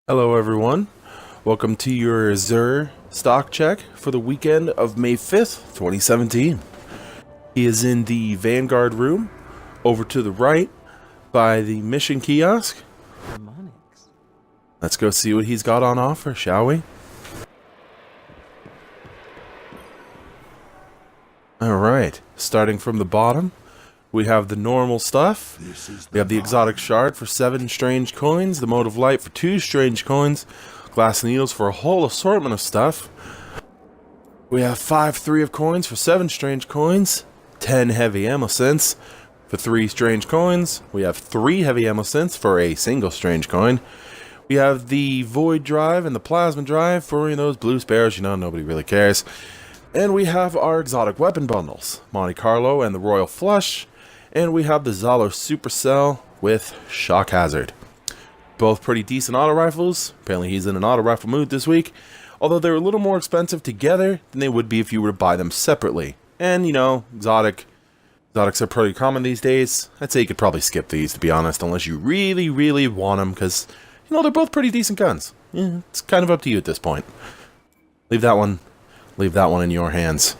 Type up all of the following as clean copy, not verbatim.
Hello everyone, welcome to your Xur Stock check for the weekend of May 5th, 2017. He is in the Vanguard room, over to the right, by the mission kiosk. Let's go see what he's got on offer, shall we? Alright, starting from the bottom, we have the normal stuff. We have the exotic shard for 7 strange coins, the mode of light for 2 strange coins, glass needles for a whole assortment of stuff. We have 5 3 of coins for 7 strange coins, 10 heavy ammo cents for 3 strange coins. We have 3 heavy ammo cents for a single strange coin. We have the void drive and the plasma drive for those blue spares, nobody really cares. And we have our exotic weapon bundles, Monte Carlo and the Royal Flush. And we have the Zalo Supercell with Shock Hazard. Both pretty decent auto rifles. Apparently he's in an auto rifle mood this week. Although they're a little more expensive together than they would be if you were to buy them separately. And, exotics are pretty common these days. I'd say you could probably skip these, to be honest, unless you really, really want them, because, they're both pretty decent guns. Yeah, it's kind of up to you at this point. Leave that one in your hands.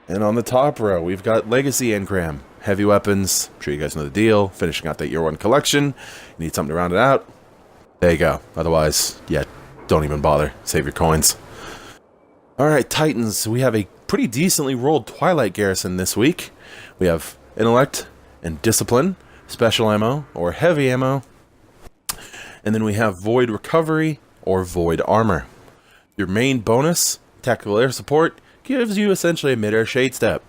And on the top row, we've got Legacy Engram. Heavy weapons. I'm sure you guys know the deal. Finishing out that Year 1 collection. You need something to round it out. There you go. Otherwise, yeah, don't even bother. Save your coins. Alright, Titans. We have a pretty decently rolled Twilight Garrison this week. We have Intellect and Discipline, Special Ammo, or Heavy Ammo. And then we have Void Recovery, or Void Armor. Your main bonus, Tactical Air Support, gives you essentially a mid-air shade step.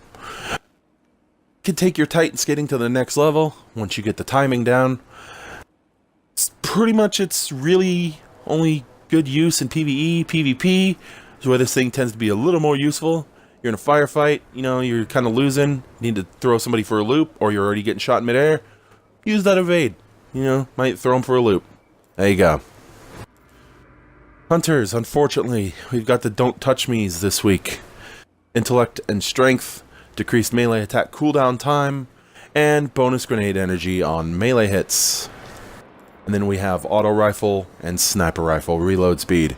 Can take your Titan skating to the next level once you get the timing down. It's really only good use in PvE, PvP, is where this thing tends to be a little more useful. You're in a firefight, you're kind of losing, you need to throw somebody for a loop, or you're already getting shot in midair. Use that evade. Might throw them for a loop. There you go. Hunters, unfortunately, we've got the Don't Touch Me's this week. Intellect and Strength, decreased melee attack cooldown time, and bonus grenade energy on melee hits. And then we have Auto Rifle and Sniper Rifle reload speed.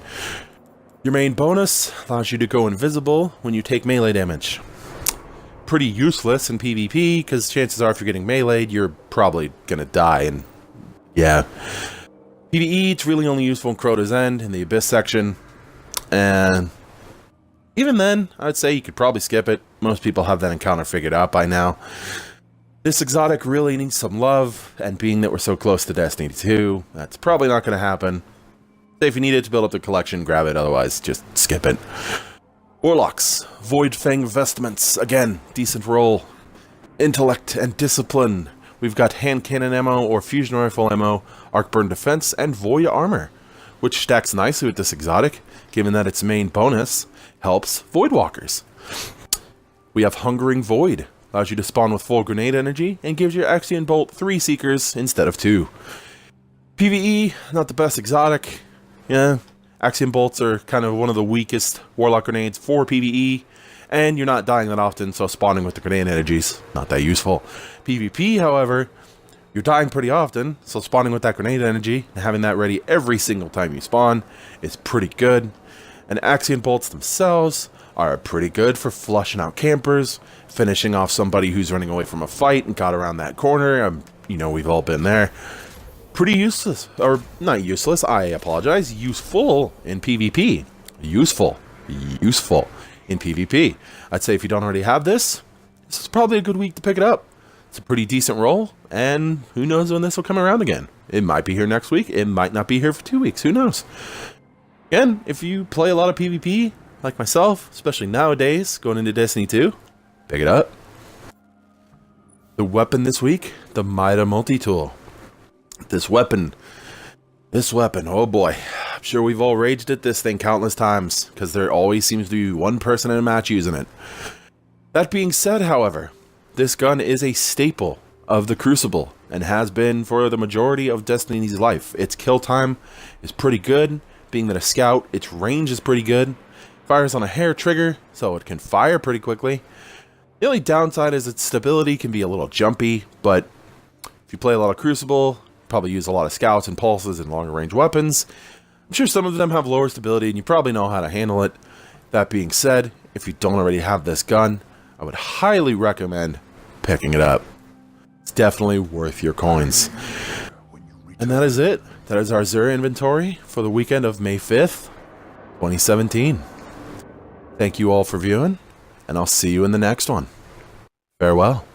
Your main bonus allows you to go invisible when you take melee damage. Pretty useless in PvP, because chances are if you're getting meleeed, you're probably gonna die, and yeah. PvE, it's really only useful in Crota's End, in the Abyss section, and even then, I'd say you could probably skip it. Most people have that encounter figured out by now. This exotic really needs some love, and being that we're so close to Destiny 2, that's probably not going to happen. Say if you need it to build up the collection, grab it, otherwise just skip it. Warlocks, Void Fang Vestments, again, decent roll. Intellect and Discipline. We've got hand cannon ammo or fusion rifle ammo, arc burn defense, and void armor, which stacks nicely with this exotic, given that its main bonus helps void walkers. We have Hungering Void, allows you to spawn with full grenade energy, and gives your Axion Bolt 3 seekers instead of 2. PvE, not the best exotic. Yeah, Axion Bolts are kind of one of the weakest Warlock grenades for PvE, and you're not dying that often, so spawning with the grenade energy's not that useful. PvP, however, you're dying pretty often, so spawning with that grenade energy and having that ready every single time you spawn is pretty good. And Axion Bolts themselves are pretty good for flushing out campers, finishing off somebody who's running away from a fight and got around that corner. We've all been there. Pretty useless, or not useless, I apologize, useful in PvP. Useful in PvP. I'd say if you don't already have this is probably a good week to pick it up. It's a pretty decent roll, and who knows when this will come around again. It might be here next week, it might not be here for 2 weeks, who knows. Again, if you play a lot of PvP, like myself, especially nowadays, going into Destiny 2, pick it up. The weapon this week, the Mida Multi-Tool. This weapon, oh boy. I'm sure we've all raged at this thing countless times, because there always seems to be one person in a match using it. That being said, however, this gun is a staple of the Crucible, and has been for the majority of Destiny's life. Its kill time is pretty good, being that a scout, its range is pretty good. Fires on a hair trigger, so it can fire pretty quickly. The only downside is its stability can be a little jumpy, but If you play a lot of Crucible, probably use a lot of scouts and pulses and longer range weapons. I'm sure some of them have lower stability and you probably know how to handle it. That being said, if you don't already have this gun, I would highly recommend picking it up. It's definitely worth your coins. And that is it. That is our Xur inventory for the weekend of May 5th, 2017. Thank you all for viewing, and I'll see you in the next one. Farewell.